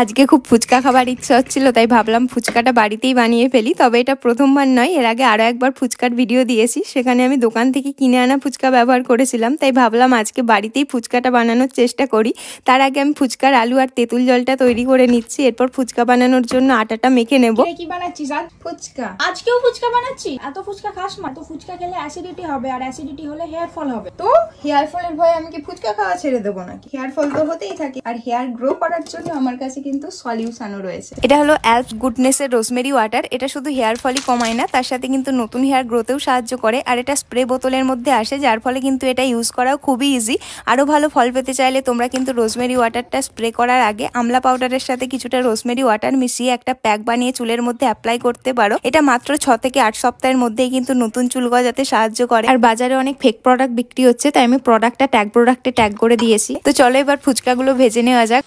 আজকে খুব ফুচকা খাবার ইচ্ছা হচ্ছিল, তাই ভাবলাম ফুচকাটা বাড়িতেই বানিয়ে ফেলি। তবে এটা প্রথমবার নয়, এর আগে আরও একবার ফুচকার ভিডিও দিয়েছি, সেখানে আমি দোকান থেকে কিনে আনা ফুচকা ব্যবহার করেছিলাম। তাই ভাবলাম আজকে বাড়িতেই ফুচকাটা বানানোর চেষ্টা করি। তার আগে আমি ফুচকার আলু আর তেঁতুল জলটা তৈরি করে নিচ্ছি, এরপর ফুচকা বানানোর জন্য আটাটা মেখে নেব। কি বানাচ্ছিস আজ? ফুচকা। আজকেও ফুচকা বানাচ্ছি? এত ফুচকা খাস না তো। ফুচকা খেলে অ্যাসিডিটি হবে, আর অ্যাসিডিটি হলে হেয়ার ফল হবে। তো হেয়ার ফলের ভয়ে আমি কি ফুচকা খাওয়া ছেড়ে দেবো নাকি? হেয়ার ফল তো হতেই থাকে, আর হেয়ার গ্রো করার জন্য আমার কাছে কিন্তু সলিউশনও রয়েছে। এটা হলো অ্যালফ গুডনেসের রোজমেরি ওয়াটার। এটা শুধু হেয়ার ফলই কমায় না, তার সাথে কিন্তু নতুন হেয়ার গ্রোতেও সাহায্য করে। আর এটা স্প্রে বোতলের মধ্যে আসে, যার ফলে কিন্তু এটা ইউজ করাও খুবই ইজি। আরও ভালো ফল পেতে চাইলে তোমরা কিন্তু রোজমেরি ওয়াটারটা স্প্রে করার আগে আমলা পাউডারের সাথে কিছুটা রোজমেরি ওয়াটার মিশিয়ে একটা প্যাক বানিয়ে চুলের মধ্যে অ্যাপ্লাই করতে পারো। এটা মাত্র 6 থেকে 8 সপ্তাহের মধ্যেই কিন্তু নতুন চুল গজাতে সাহায্য করে। আর বাজারে অনেক ফেক প্রোডাক্ট বিক্রি হচ্ছে, তাই আমি প্রোডাক্টটা ট্যাগ করে দিয়েছি। তো চলো এবার ফুচকাগুলো ভেজে নেওয়া যাক।